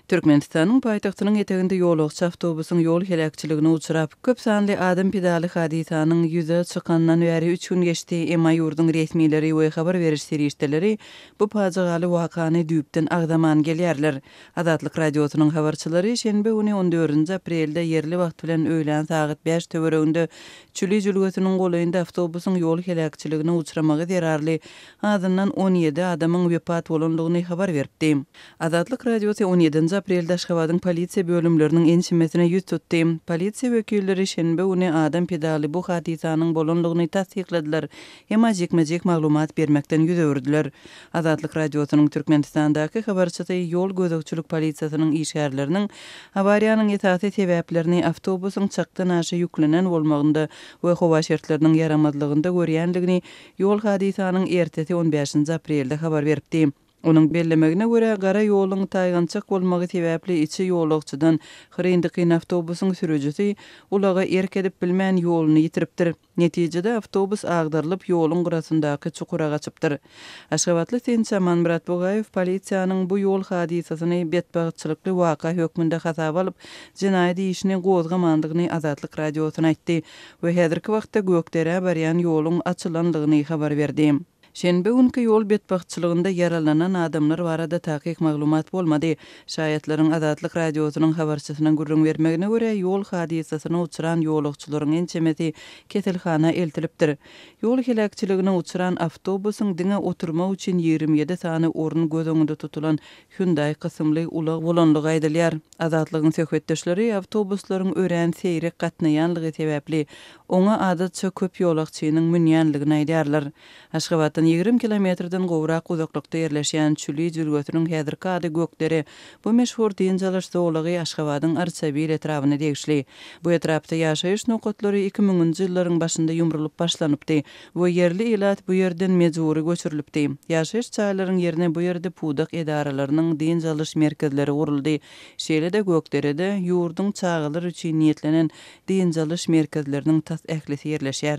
Türkmenistan'ın paytagtynyň eteginde ýolagçy awtobusyň ýol helakçylygyna uçrap, köp sanly adam pedali hadisanyň ýüze çykandan bäri 3 gün geçdi. Emma ýurdun resmileri we habar beriş serişdeleri bu pajygaly wakany düýpden agdaman gelýärler. Azatlyk radiosynyň habarçylary şenbe güni 14 aprelde yerli wagt bilen öýlen saat 5 töwereginde Çüli jülgüsiniň golaýynda awtobusyň ýol helakçylygyna uçramagy derarly azyndan 17 adamyň wepat bolandygyny habar berdi. Azatlyk radiosy 17 aprelde Aşgabatyň polisiýa bölümleriniň enşimesine ýüz tutdy. Polisiýa wekilleri şenbe güni adam pedali bu hadisanyň bolandygyny tasdikladiler. Emma jekmejek maglumat bermekden ýüz öwürdiler. Azatlyk radiosynyň Türkmenistandaky habarçysy ýol gözegçilik polisiýasynyň işgärleriniň awariýanyň esasy sebäplerini awtobusyň çakdan aşy ýüklenen bolmagynda we howa şertleriniň yaramazlygynda görýändigini ýol hadisanyň ertesi 15 aprelde habar berdi. Onun bellemegine göre gara ýoluň taýgançak bolmagy sebäpli içi ýolagçydan hyryndyky awtobusyň sürüjüsi ulaga erk edip bilmän ýoluny ýitiripdir. Netijede awtobus agdarylyp ýoluň gyrasyndaky çukura gaçypdyr. Aşgabatly Sençaman Murat Bogaýew polisiýanyň bu ýol hadisasyny betbagtçylykly waka hökmünde hasap alyp jinaýat işini gozgamandygyny Azatlyk radiosyna aýtdy we häzirki wagtda Gökdere barýan ýoluň açylandygyny habar berdi. Şenbe günkü ýol betbagtçylygynda yaralanan adamlar barada takyk maglumat bolmady. Şaýatlaryň Azatlyk radiosynyň habarçysyna gürrüň bermegine görä ýol hadisasyna uçuran ýolagçylaryň ençemesi keselhana eltilipdir. Ýol helakçylygyna uçuran awtobusyň diňe oturmak üçin 27 sany orun göz öňünde tutulan Hyundai kysymly ulag bolanlygy aýdylýar. Azatlygyň söhbetdeşleri awtobuslaryň örän seýrek gatnaýanlygy sebäpli oňa adatça köp ýolagçynyň münýänligini aýdýarlar. Aşgabatdan 20 kilometrden gowrak uzaklykda ýerleşýän Çüli jülgüsiniň häzirki ady Gökdere bu meşhur diňjalaş zowlagy Aşgabatyň Arçabil etrabyna degişli. Bu etrapda ýaşaýyş nokatlary 2000-nji ýyllaryň başynda ýumrulyp başlanypdy we yerli elat bu ýerden mejburi göçürilipdi. Ýaşaýyş çaýlaryň ýerine bu ýerde pudak edaralarynyň diňjalaş merkezleri guruldy. Şeýle-de Gökderede ýurdun çağılar üçin niýetlenen diňjalaş merkezleriniň tas ählisi ýerleşýär.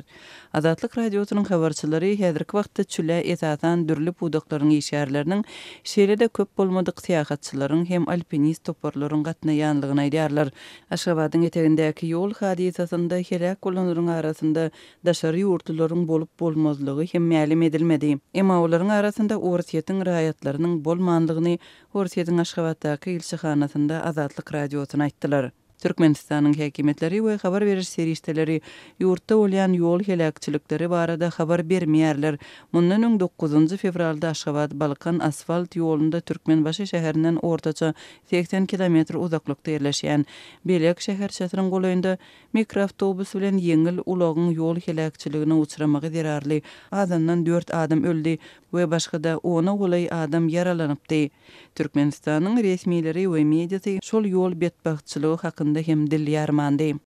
Azatlyk radiosynyň habarçylary häzirki wagtda Çüle esasan dürli pudaklaryň işgärleriniň şeýle-de köp bolmadyk syýahatçylaryň hem alpinist toparlaryň gatnaýanlygyny aýdýarlar. Aşgabatyň etegindäki ýol hadisasynda helak bolanlaryň arasynda daşary ýurtlaryň bolup bolmazlygy hem ma'lum edilmedi. Emma olaryň arasynda orsiýetiň raýatlarynyň bolmanlygyny Orsiýetiň Aşgabatdaky ilçehanasynda Azatlyk radiosyna aýtdylar. Türkmenistanyň häkimetleri we habar beriş serişdeleri ýurtda bolýan ýol helakçylykları barada habar bermeýärler. Mundan öň 9 fevralda Aşgabat Balkan asfalt ýolunda Türkmenbaşy şäherinden ortaça 80 kilometr uzaklykda ýerleşýän Belek şäherçäsiniň golaýynda mikroawtobus bilen ýeňil ulagyň ýol helakçylygyna uçramagy derarly azandan 4 adam öldi we başga-da 10 golay adam yaralanypdy. Türkmenistanyň resmileri we mediasy şol ýol betbagtçylygy hakynda hem dil ýarmandy.